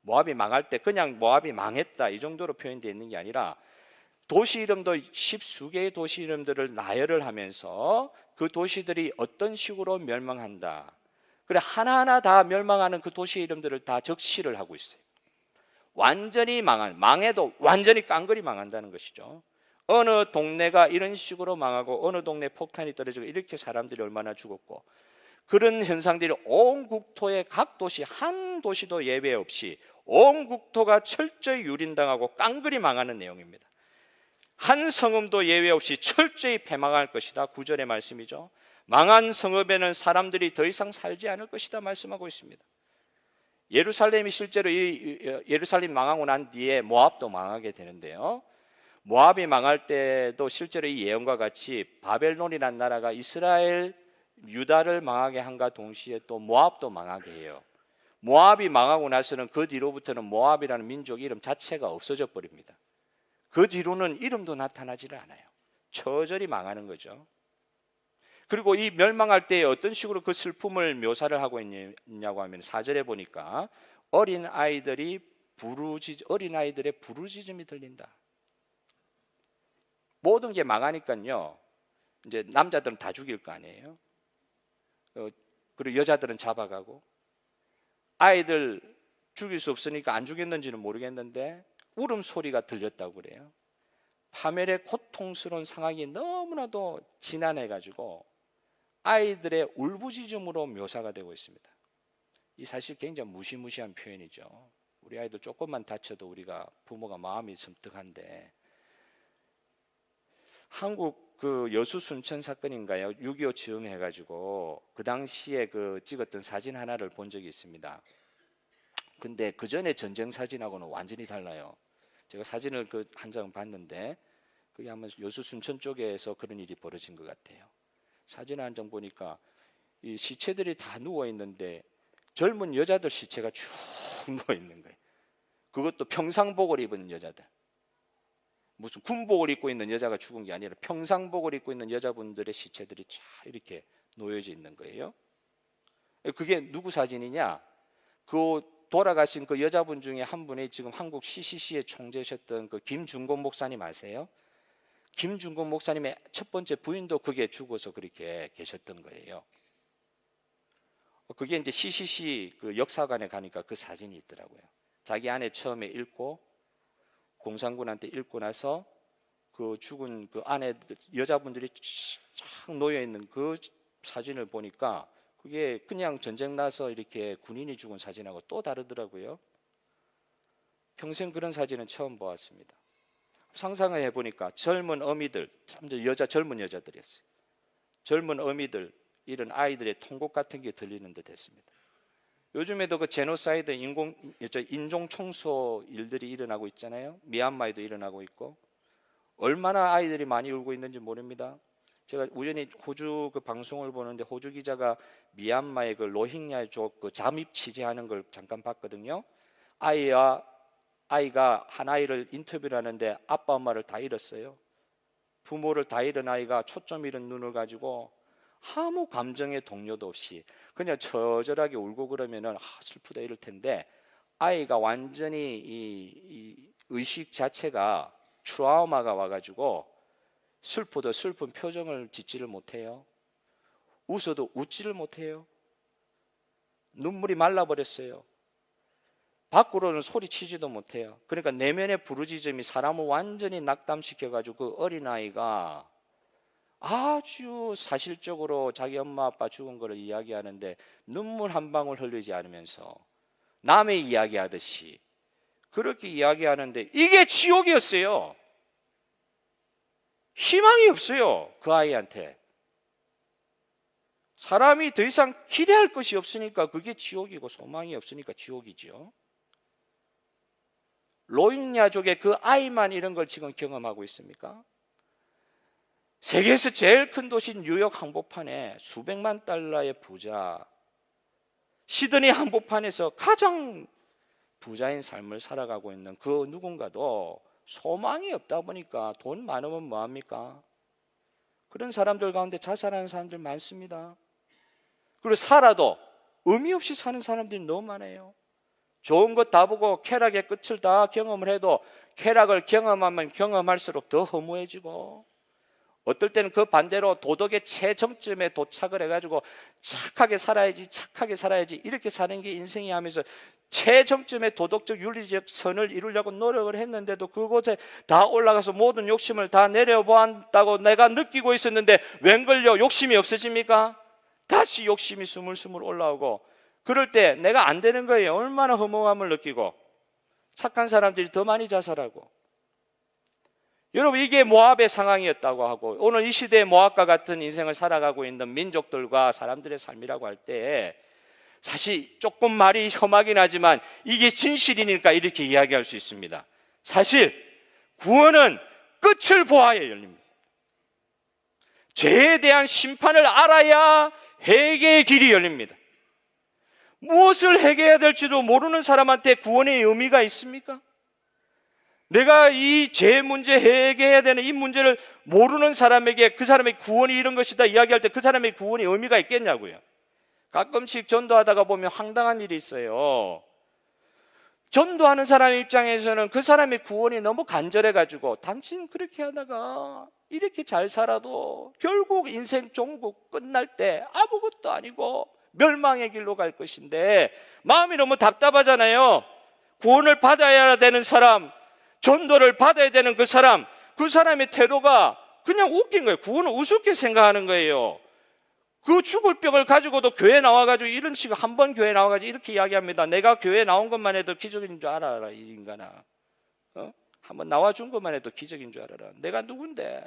모압이 망할 때 그냥 모압이 망했다 이 정도로 표현되어 있는 게 아니라 도시 이름도 10수개의 도시 이름들을 나열을 하면서 그 도시들이 어떤 식으로 멸망한다. 그래 하나하나 다 멸망하는 그 도시 이름들을 다 적시를 하고 있어요. 완전히 망해도 완전히 깡그리 망한다는 것이죠. 어느 동네가 이런 식으로 망하고 어느 동네에 폭탄이 떨어지고 이렇게 사람들이 얼마나 죽었고, 그런 현상들이 온 국토의 각 도시, 한 도시도 예외 없이 온 국토가 철저히 유린당하고 깡그리 망하는 내용입니다. 한 성읍도 예외 없이 철저히 패망할 것이다, 9절의 말씀이죠. 망한 성읍에는 사람들이 더 이상 살지 않을 것이다 말씀하고 있습니다. 예루살렘이 실제로 예루살렘 망하고 난 뒤에 모압도 망하게 되는데요, 모압이 망할 때도 실제로 이 예언과 같이 바벨론이라는 나라가 이스라엘, 유다를 망하게 한과 동시에 또 모압도 망하게 해요. 모압이 망하고 나서는 그 뒤로부터는 모압이라는 민족 이름 자체가 없어져 버립니다. 그 뒤로는 이름도 나타나질 않아요. 처절히 망하는 거죠. 그리고 이 멸망할 때 어떤 식으로 그 슬픔을 묘사를 하고 있냐고 하면 4절에 보니까 어린아이들의 부르짖음이 들린다. 모든 게 망하니까요, 이제 남자들은 다 죽일 거 아니에요. 그리고 여자들은 잡아가고, 아이들 죽일 수 없으니까 안 죽였는지는 모르겠는데 울음소리가 들렸다고 그래요. 파멸의 고통스러운 상황이 너무나도 지난해가지고 아이들의 울부짖음으로 묘사가 되고 있습니다. 이 사실 굉장히 무시무시한 표현이죠. 우리 아이들 조금만 다쳐도 우리가 부모가 마음이 섬뜩한데, 한국 그 여수 순천 사건인가요? 6.25 즈음해가지고 그 당시에 그 찍었던 사진 하나를 본 적이 있습니다. 근데 그 전에 전쟁 사진하고는 완전히 달라요. 제가 사진을 그 한 장 봤는데 그게 아마 여수 순천 쪽에서 그런 일이 벌어진 것 같아요. 사진 한 장 보니까 이 시체들이 다 누워 있는데 젊은 여자들 시체가 쭉 누워 있는 거예요. 그것도 평상복을 입은 여자들. 무슨 군복을 입고 있는 여자가 죽은 게 아니라 평상복을 입고 있는 여자분들의 시체들이 쫙 이렇게 놓여져 있는 거예요. 그게 누구 사진이냐? 그 돌아가신 그 여자분 중에 한 분이 지금 한국 CCC의 총재셨던 그 김준곤 목사님 아세요? 김준곤 목사님의 첫 번째 부인도 그게 죽어서 그렇게 계셨던 거예요. 그게 이제 CCC 그 역사관에 가니까 그 사진이 있더라고요. 자기 아내 처음에 잃고 공산군한테 잃고 나서 그 죽은 그 아내 여자분들이 쫙 놓여 있는 그 사진을 보니까 그게 그냥 전쟁 나서 이렇게 군인이 죽은 사진하고 또 다르더라고요. 평생 그런 사진은 처음 보았습니다. 상상을 해보니까 젊은 어미들, 참 젊은 여자들이었어요. 젊은 어미들, 이런 아이들의 통곡 같은 게 들리는 듯 했습니다. 요즘에도 그 제노사이드 인종 청소 일들이 일어나고 있잖아요. 미얀마에도 일어나고 있고, 얼마나 아이들이 많이 울고 있는지 모릅니다. 제가 우연히 호주 그 방송을 보는데 호주 기자가 미얀마의 그 로힝야족 그 잠입 취재하는 걸 잠깐 봤거든요. 아이가 한 아이를 인터뷰를 하는데 아빠 엄마를 다 잃었어요. 부모를 다 잃은 아이가 초점 잃은 눈을 가지고 아무 감정의 동요도 없이 그냥 처절하게 울고 그러면은 슬프다 이럴 텐데, 아이가 완전히 이 의식 자체가 트라우마가 와가지고 슬퍼도 슬픈 표정을 짓지를 못해요. 웃어도 웃지를 못해요. 눈물이 말라버렸어요. 밖으로는 소리치지도 못해요. 그러니까 내면의 부르짖음이 사람을 완전히 낙담시켜가지고 그 어린아이가 아주 사실적으로 자기 엄마 아빠 죽은 것을 이야기하는데 눈물 한 방울 흘리지 않으면서 남의 이야기하듯이 그렇게 이야기하는데, 이게 지옥이었어요. 희망이 없어요. 그 아이한테. 사람이 더 이상 기대할 것이 없으니까 그게 지옥이고, 소망이 없으니까 지옥이죠. 로힝야족의 그 아이만 이런 걸 지금 경험하고 있습니까? 세계에서 제일 큰 도시 뉴욕 한복판에 수백만 달러의 부자, 시드니 한복판에서 가장 부자인 삶을 살아가고 있는 그 누군가도 소망이 없다 보니까 돈 많으면 뭐합니까? 그런 사람들 가운데 자살하는 사람들 많습니다. 그리고 살아도 의미 없이 사는 사람들이 너무 많아요. 좋은 것 다 보고 쾌락의 끝을 다 경험을 해도 쾌락을 경험하면 경험할수록 더 허무해지고, 어떨 때는 그 반대로 도덕의 최정점에 도착을 해가지고 착하게 살아야지 이렇게 사는 게 인생이 하면서 최정점의 도덕적 윤리적 선을 이루려고 노력을 했는데도 그곳에 다 올라가서 모든 욕심을 다 내려보았다고 내가 느끼고 있었는데 웬걸요? 욕심이 없어집니까? 다시 욕심이 스물스물 올라오고, 그럴 때 내가 안 되는 거예요. 얼마나 허무함을 느끼고, 착한 사람들이 더 많이 자살하고. 여러분, 이게 모압의 상황이었다고 하고, 오늘 이 시대의 모압과 같은 인생을 살아가고 있는 민족들과 사람들의 삶이라고 할 때 사실 조금 말이 험하긴 하지만 이게 진실이니까 이렇게 이야기할 수 있습니다. 사실 구원은 끝을 보아야 열립니다. 죄에 대한 심판을 알아야 회개의 길이 열립니다. 무엇을 회개해야 될지도 모르는 사람한테 구원의 의미가 있습니까? 내가 이 죄 문제, 회개해야 되는 이 문제를 모르는 사람에게 그 사람의 구원이 이런 것이다 이야기할 때 그 사람의 구원의 의미가 있겠냐고요. 가끔씩 전도하다가 보면 황당한 일이 있어요. 전도하는 사람의 입장에서는 그 사람의 구원이 너무 간절해가지고, 당신 그렇게 하다가 이렇게 잘 살아도 결국 인생 종국 끝날 때 아무것도 아니고 멸망의 길로 갈 것인데 마음이 너무 답답하잖아요. 구원을 받아야 되는 사람, 전도를 받아야 되는 그 사람의 태도가 그냥 웃긴 거예요. 구원을 우습게 생각하는 거예요. 그 죽을 병을 가지고도 교회 나와가지고 이런 식으로 한 번 교회 나와가지고 이렇게 이야기합니다. 내가 교회 나온 것만 해도 기적인 줄 알아라, 이 인간아. 한번 나와준 것만 해도 기적인 줄 알아라. 내가 누군데?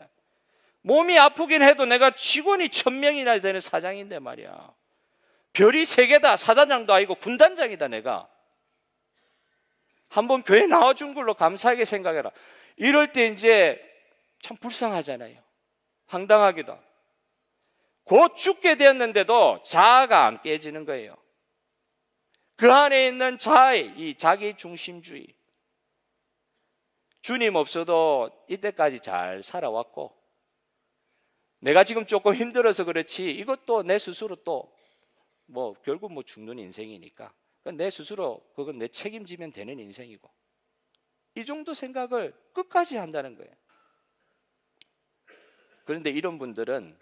몸이 아프긴 해도 내가 직원이 1000명이나 되는 사장인데 말이야. 별이 3개다. 사단장도 아니고 군단장이다 내가. 한번 교회 나와준 걸로 감사하게 생각해라. 이럴 때 이제 참 불쌍하잖아요. 황당하기도. 곧 죽게 되었는데도 자아가 안 깨지는 거예요. 그 안에 있는 이 자기 중심주의. 주님 없어도 이때까지 잘 살아왔고, 내가 지금 조금 힘들어서 그렇지 이것도 내 스스로 또 결국 죽는 인생이니까 내 스스로 그건 내 책임지면 되는 인생이고, 이 정도 생각을 끝까지 한다는 거예요. 그런데 이런 분들은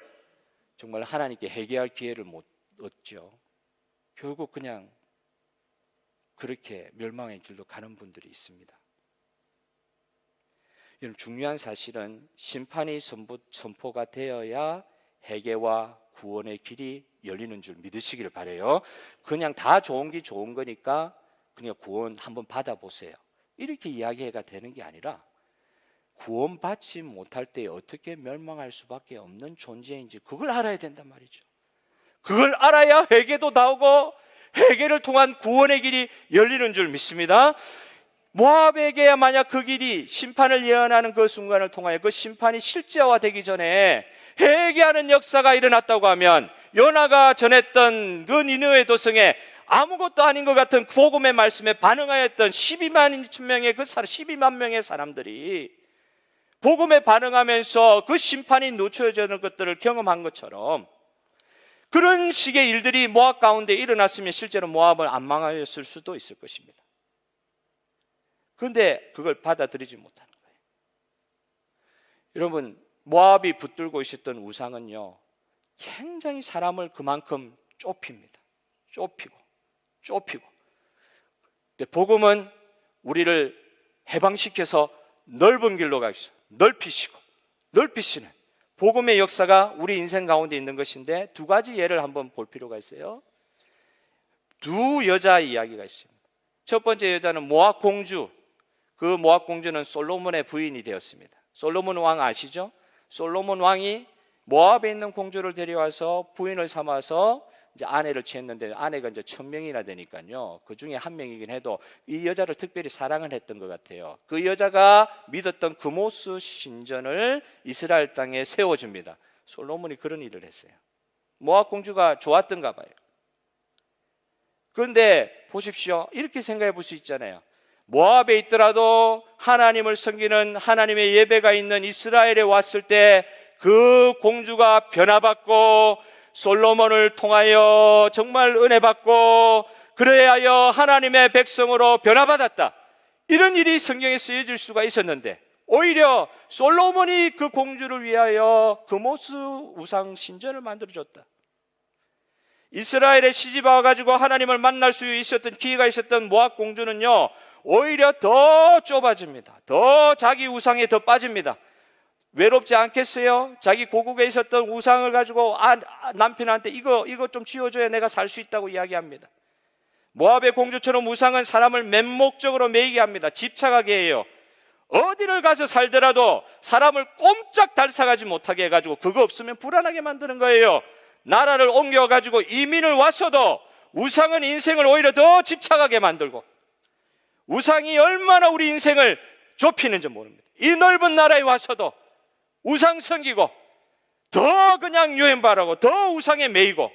정말 하나님께 회개할 기회를 못 얻죠. 결국 그냥 그렇게 멸망의 길로 가는 분들이 있습니다. 이런 중요한 사실은 심판이 선포가 되어야 회개와 구원의 길이 열리는 줄 믿으시기를 바라요. 그냥 다 좋은 게 좋은 거니까 그냥 구원 한번 받아보세요, 이렇게 이야기가 되는 게 아니라, 구원받지 못할 때 어떻게 멸망할 수밖에 없는 존재인지 그걸 알아야 된단 말이죠. 그걸 알아야 회개도 나오고 회개를 통한 구원의 길이 열리는 줄 믿습니다. 모압에게 만약 그 길이 심판을 예언하는 그 순간을 통하여 그 심판이 실제화되기 전에 회개하는 역사가 일어났다고 하면, 요나가 전했던 그 니느웨 도성에 아무것도 아닌 것 같은 복음의 말씀에 반응하였던 12만 명의 사람들이 복음에 반응하면서 그 심판이 늦춰지는 것들을 경험한 것처럼, 그런 식의 일들이 모압 가운데 일어났으면 실제로 모압은 안 망하였을 수도 있을 것입니다. 그런데 그걸 받아들이지 못하는 거예요. 여러분, 모압이 붙들고 있었던 우상은요, 굉장히 사람을 그만큼 좁힙니다. 좁히고. 근데 복음은 우리를 해방시켜서 넓은 길로 가시고 넓히시는 복음의 역사가 우리 인생 가운데 있는 것인데, 두 가지 예를 한번 볼 필요가 있어요. 두 여자 이야기가 있습니다. 첫 번째 여자는 모압 공주. 그 모압 공주는 솔로몬의 부인이 되었습니다. 솔로몬 왕 아시죠? 솔로몬 왕이 모압에 있는 공주를 데려와서 부인을 삼아서 이제 아내를 취했는데, 아내가 이제 1000명이나 되니까요, 그 중에 한 명이긴 해도 이 여자를 특별히 사랑을 했던 것 같아요. 그 여자가 믿었던 그모스 신전을 이스라엘 땅에 세워줍니다. 솔로몬이 그런 일을 했어요. 모압 공주가 좋았던가 봐요. 그런데 보십시오, 이렇게 생각해 볼 수 있잖아요. 모압에 있더라도 하나님을 섬기는 하나님의 예배가 있는 이스라엘에 왔을 때 그 공주가 변화받고 솔로몬을 통하여 정말 은혜받고 그래야 하나님의 백성으로 변화받았다, 이런 일이 성경에 쓰여질 수가 있었는데, 오히려 솔로몬이 그 공주를 위하여 그모스 우상 신전을 만들어줬다. 이스라엘에 시집 와가지고 하나님을 만날 수 있었던 기회가 있었던 모압 공주는요, 오히려 더 좁아집니다. 더 자기 우상에 더 빠집니다. 외롭지 않겠어요? 자기 고국에 있었던 우상을 가지고 남편한테 이거 좀 지어줘야 내가 살 수 있다고 이야기합니다. 모압의 공주처럼 우상은 사람을 맹목적으로 매이게 합니다. 집착하게 해요. 어디를 가서 살더라도 사람을 꼼짝 달싹하지 못하게 해가지고 그거 없으면 불안하게 만드는 거예요. 나라를 옮겨가지고 이민을 왔어도 우상은 인생을 오히려 더 집착하게 만들고, 우상이 얼마나 우리 인생을 좁히는지 모릅니다. 이 넓은 나라에 와서도 우상 섬기고 더 그냥 유행바라고 더 우상에 매이고,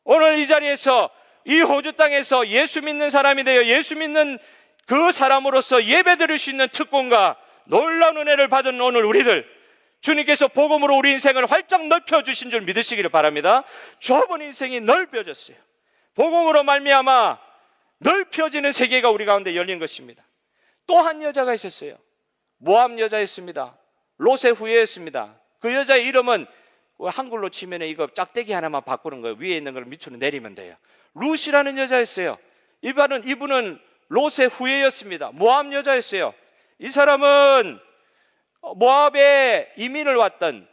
오늘 이 자리에서 이 호주 땅에서 예수 믿는 사람이 되어 예수 믿는 그 사람으로서 예배드릴 수 있는 특권과 놀라운 은혜를 받은 오늘 우리들, 주님께서 복음으로 우리 인생을 활짝 넓혀주신 줄 믿으시기를 바랍니다. 좁은 인생이 넓혀졌어요. 복음으로 말미암아 넓혀지는 세계가 우리 가운데 열린 것입니다. 또 한 여자가 있었어요. 모압 여자였습니다. 롯의 후예였습니다. 그 여자의 이름은 한글로 치면 이거 짝대기 하나만 바꾸는 거예요. 위에 있는 걸 밑으로 내리면 돼요. 룻이라는 여자였어요. 이분은 롯의 후예였습니다. 모압 여자였어요. 이 사람은 모압에 이민을 왔던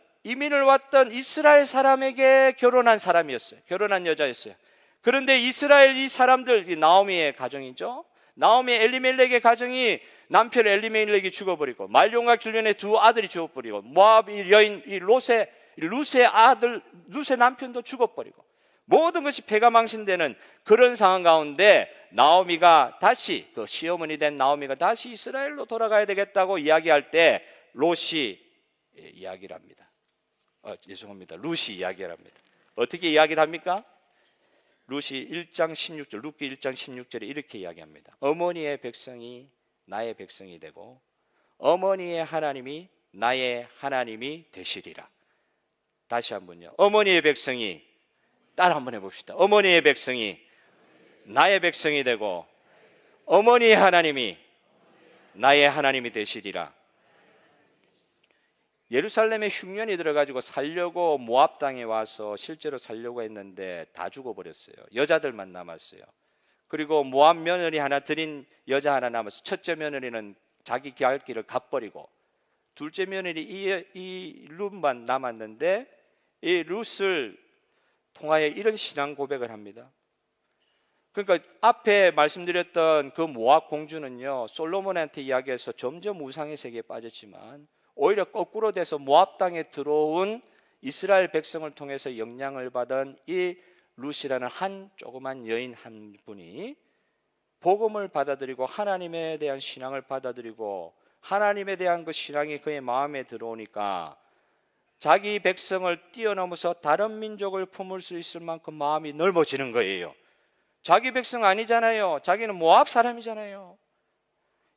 이스라엘 사람에게 결혼한 사람이었어요. 결혼한 여자였어요. 그런데 이스라엘 이 사람들, 나오미의 가정이죠. 나오미 엘리멜렉의 가정이 남편 엘리멜렉이 죽어버리고 말용과 길련의 두 아들이 죽어버리고 모압 여인 룻의 아들 룻의 남편도 죽어버리고 모든 것이 패가 망신되는 그런 상황 가운데 나오미가 다시, 그 시어머니 된 나오미가 다시 이스라엘로 돌아가야 되겠다고 이야기할 때 롯이 이야기를 합니다. 룻이 이야기를 합니다. 어떻게 이야기를 합니까? 룻이 1장 16절, 룻기 1장 16절에 이렇게 이야기합니다. 어머니의 백성이 나의 백성이 되고 어머니의 하나님이 나의 하나님이 되시리라. 다시 한번요. 어머니의 백성이, 따라 한번 해봅시다. 어머니의 백성이 나의 백성이 되고 어머니의 하나님이 나의 하나님이 되시리라. 예루살렘에 흉년이 들어가지고 살려고 모압 땅에 와서 실제로 살려고 했는데 다 죽어버렸어요. 여자들만 남았어요. 그리고 모압 며느리 하나 들인 여자 하나 남았어요. 첫째 며느리는 자기 갈 길을 가버리고 둘째 며느리 이 룻만 남았는데 이 룻을 통하여 이런 신앙 고백을 합니다. 그러니까 앞에 말씀드렸던 그 모압 공주는요, 솔로몬한테 이야기해서 점점 우상의 세계에 빠졌지만 오히려 거꾸로 돼서 모압 땅에 들어온 이스라엘 백성을 통해서 영향을 받은 이 룻이라는 한 조그만 여인 한 분이 복음을 받아들이고 하나님에 대한 신앙을 받아들이고 하나님에 대한 그 신앙이 그의 마음에 들어오니까 자기 백성을 뛰어넘어서 다른 민족을 품을 수 있을 만큼 마음이 넓어지는 거예요. 자기 백성 아니잖아요. 자기는 모압 사람이잖아요.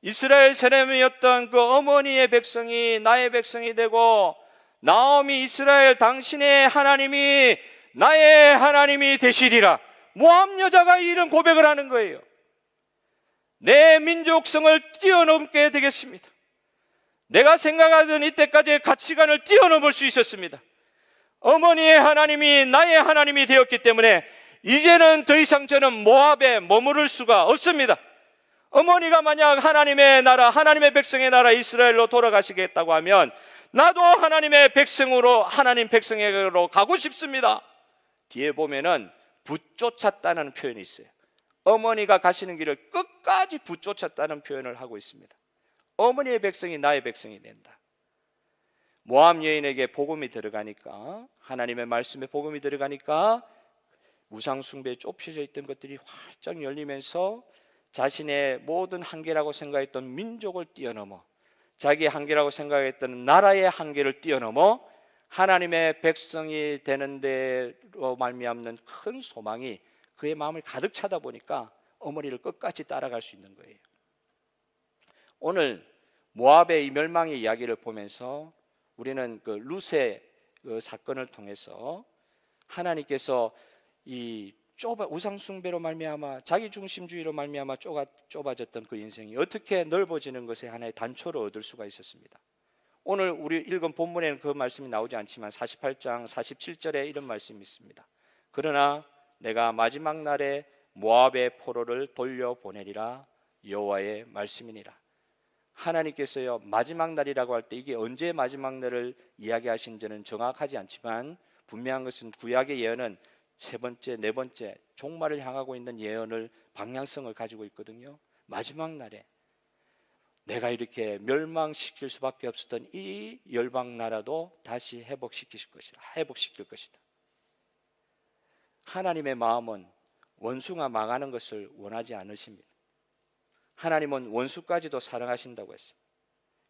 이스라엘 사람이었던 그 어머니의 백성이 나의 백성이 되고 나오미 이스라엘 당신의 하나님이 나의 하나님이 되시리라. 모압 여자가 이런 고백을 하는 거예요. 내 민족성을 뛰어넘게 되겠습니다. 내가 생각하던 이때까지의 가치관을 뛰어넘을 수 있었습니다. 어머니의 하나님이 나의 하나님이 되었기 때문에 이제는 더 이상 저는 모압에 머무를 수가 없습니다. 어머니가 만약 하나님의 나라, 하나님의 백성의 나라 이스라엘로 돌아가시겠다고 하면 나도 하나님의 백성으로, 하나님 백성에게로 가고 싶습니다. 뒤에 보면은 붙쫓았다는 표현이 있어요. 어머니가 가시는 길을 끝까지 붙쫓았다는 표현을 하고 있습니다. 어머니의 백성이 나의 백성이 된다. 모압 여인에게 복음이 들어가니까, 하나님의 말씀에 복음이 들어가니까 우상 숭배에 좁혀져 있던 것들이 활짝 열리면서 자신의 모든 한계라고 생각했던 민족을 뛰어넘어, 자기의 한계라고 생각했던 나라의 한계를 뛰어넘어 하나님의 백성이 되는 데로 말미암는 큰 소망이 그의 마음을 가득 차다 보니까 어머니를 끝까지 따라갈 수 있는 거예요. 오늘 모압의 이 멸망의 이야기를 보면서 우리는 그 룻의 그 사건을 통해서 하나님께서 이 우상 숭배로 말미암아 자기 중심주의로 말미암아 좁아졌던 그 인생이 어떻게 넓어지는 것에 하나의 단초를 얻을 수가 있었습니다. 오늘 우리 읽은 본문에는 그 말씀이 나오지 않지만 48장 47절에 이런 말씀이 있습니다. 그러나 내가 마지막 날에 모압의 포로를 돌려보내리라 여호와의 말씀이니라. 하나님께서요, 마지막 날이라고 할 때 이게 언제 마지막 날을 이야기하신지는 정확하지 않지만 분명한 것은 구약의 예언은 세 번째, 네 번째 종말을 향하고 있는 예언을 방향성을 가지고 있거든요. 마지막 날에 내가 이렇게 멸망시킬 수밖에 없었던 이 열방 나라도 다시 회복시킬 것이다. 하나님의 마음은 원수가 망하는 것을 원하지 않으십니다. 하나님은 원수까지도 사랑하신다고 했습니다.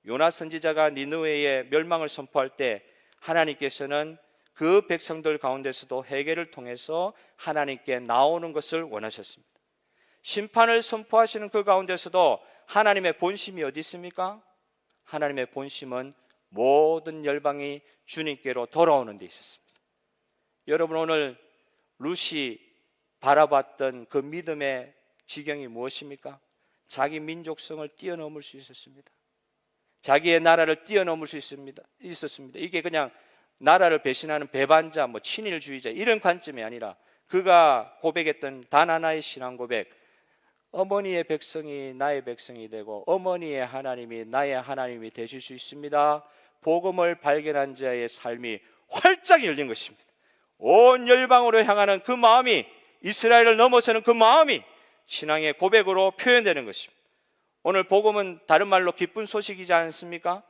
요나 선지자가 니느웨의 멸망을 선포할 때 하나님께서는 그 백성들 가운데서도 회개를 통해서 하나님께 나오는 것을 원하셨습니다. 심판을 선포하시는 그 가운데서도 하나님의 본심이 어디 있습니까? 하나님의 본심은 모든 열방이 주님께로 돌아오는 데 있었습니다. 여러분, 오늘 룻이 바라봤던 그 믿음의 지경이 무엇입니까? 자기 민족성을 뛰어넘을 수 있었습니다. 자기의 나라를 뛰어넘을 수 있었습니다. 이게 그냥 나라를 배신하는 배반자, 친일주의자 이런 관점이 아니라 그가 고백했던 단 하나의 신앙 고백, 어머니의 백성이 나의 백성이 되고 어머니의 하나님이 나의 하나님이 되실 수 있습니다. 복음을 발견한 자의 삶이 활짝 열린 것입니다. 온 열방으로 향하는 그 마음이, 이스라엘을 넘어서는 그 마음이 신앙의 고백으로 표현되는 것입니다. 오늘 복음은 다른 말로 기쁜 소식이지 않습니까?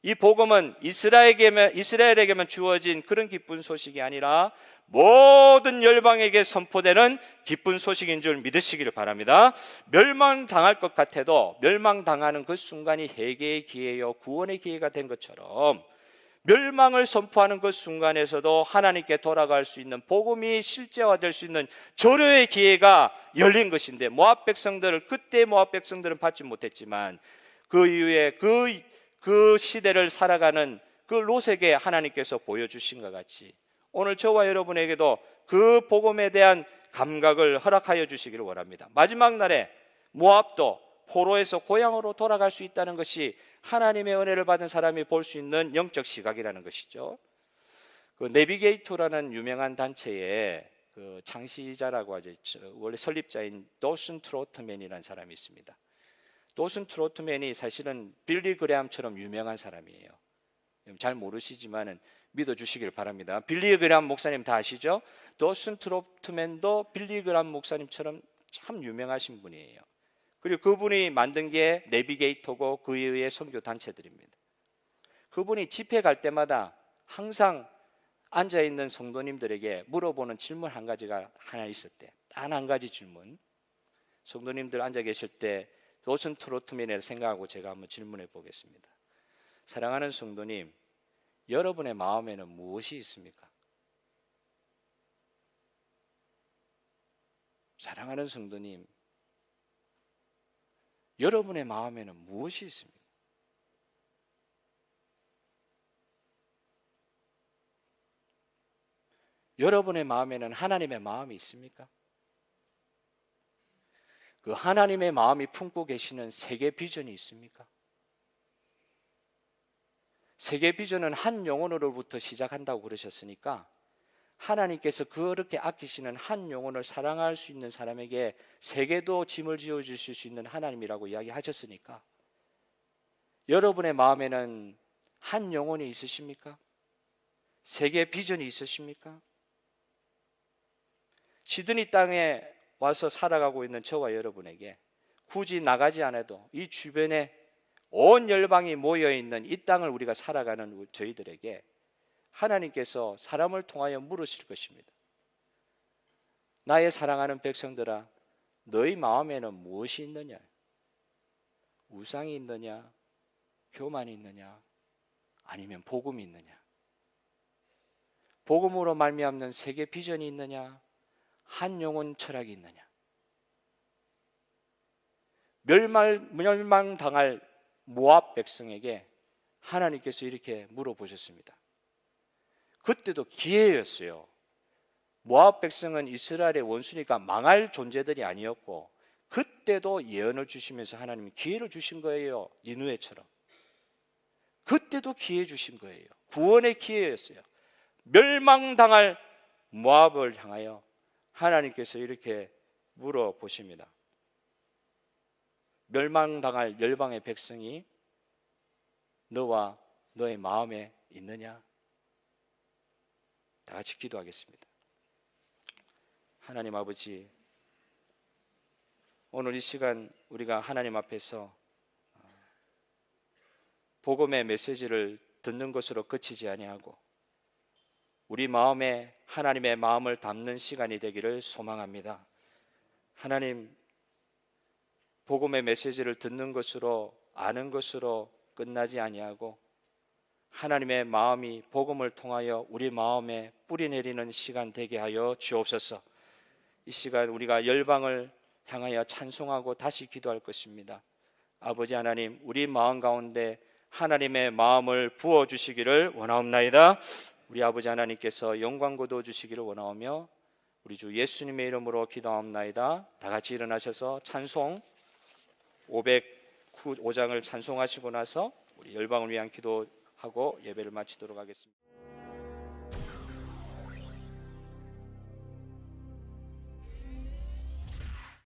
이 복음은 이스라엘에게만 주어진 그런 기쁜 소식이 아니라 모든 열방에게 선포되는 기쁜 소식인 줄 믿으시기를 바랍니다. 멸망당할 것 같아도 멸망당하는 그 순간이 회개의 기회요 구원의 기회가 된 것처럼 멸망을 선포하는 그 순간에서도 하나님께 돌아갈 수 있는 복음이 실제화될 수 있는 조료의 기회가 열린 것인데, 그때 모압 백성들은 받지 못했지만 그 이후에 그 시대를 살아가는 그 롯에게 하나님께서 보여주신 것 같이 오늘 저와 여러분에게도 그 복음에 대한 감각을 허락하여 주시기를 원합니다. 마지막 날에 모압도 포로에서 고향으로 돌아갈 수 있다는 것이 하나님의 은혜를 받은 사람이 볼 수 있는 영적 시각이라는 것이죠. 그 내비게이터라는 유명한 단체의 그 창시자라고 하죠. 원래 설립자인 도슨 트로트맨이라는 사람이 있습니다. 도슨 트로트맨이 사실은 빌리 그레함처럼 유명한 사람이에요. 잘 모르시지만은 믿어주시길 바랍니다. 빌리 그레함 목사님 다 아시죠? 도슨 트로트맨도 빌리 그레함 목사님처럼 참 유명하신 분이에요. 그리고 그분이 만든 게 내비게이터고 그 이후의 선교 단체들입니다. 그분이 집회 갈 때마다 항상 앉아있는 성도님들에게 물어보는 질문 한 가지가 하나 있었대. 단 한 가지 질문. 성도님들 앉아 계실 때 도슨 트로트맨을 생각하고 제가 한번 질문해 보겠습니다. 사랑하는 성도님, 여러분의 마음에는 무엇이 있습니까? 사랑하는 성도님, 여러분의 마음에는 무엇이 있습니까? 여러분의 마음에는 하나님의 마음이 있습니까? 그 하나님의 마음이 품고 계시는 세계 비전이 있습니까? 세계 비전은 한 영혼으로부터 시작한다고 그러셨으니까 하나님께서 그렇게 아끼시는 한 영혼을 사랑할 수 있는 사람에게 세계도 짐을 지어주실 수 있는 하나님이라고 이야기하셨으니까 여러분의 마음에는 한 영혼이 있으십니까? 세계 비전이 있으십니까? 시드니 땅에 와서 살아가고 있는 저와 여러분에게 굳이 나가지 않아도 이 주변에 온 열방이 모여있는 이 땅을 우리가 살아가는 저희들에게 하나님께서 사람을 통하여 물으실 것입니다. 나의 사랑하는 백성들아, 너희 마음에는 무엇이 있느냐? 우상이 있느냐? 교만이 있느냐? 아니면 복음이 있느냐? 복음으로 말미암는 세계 비전이 있느냐? 한 영혼 철학이 있느냐? 멸망당할 모압 백성에게 하나님께서 이렇게 물어보셨습니다. 그때도 기회였어요. 모압 백성은 이스라엘의 원수니까 망할 존재들이 아니었고, 그때도 예언을 주시면서 하나님이 기회를 주신 거예요. 니느웨처럼. 그때도 기회 주신 거예요. 구원의 기회였어요. 멸망당할 모압을 향하여 하나님께서 이렇게 물어보십니다. 멸망당할 열방의 백성이 너와 너의 마음에 있느냐? 다 같이 기도하겠습니다. 하나님 아버지, 오늘 이 시간 우리가 하나님 앞에서 복음의 메시지를 듣는 것으로 그치지 아니하고 우리 마음에 하나님의 마음을 담는 시간이 되기를 소망합니다. 하나님, 복음의 메시지를 듣는 것으로, 아는 것으로 끝나지 아니하고 하나님의 마음이 복음을 통하여 우리 마음에 뿌리 내리는 시간 되게 하여 주옵소서. 이 시간 우리가 열방을 향하여 찬송하고 다시 기도할 것입니다. 아버지 하나님, 우리 마음 가운데 하나님의 마음을 부어주시기를 원하옵나이다. 우리 아버지 하나님께서 영광 거두어 주시기를 원하오며 우리 주 예수님의 이름으로 기도하옵나이다. 다 같이 일어나셔서 찬송 505장을 찬송하시고 나서 우리 열방을 위한 기도하고 예배를 마치도록 하겠습니다.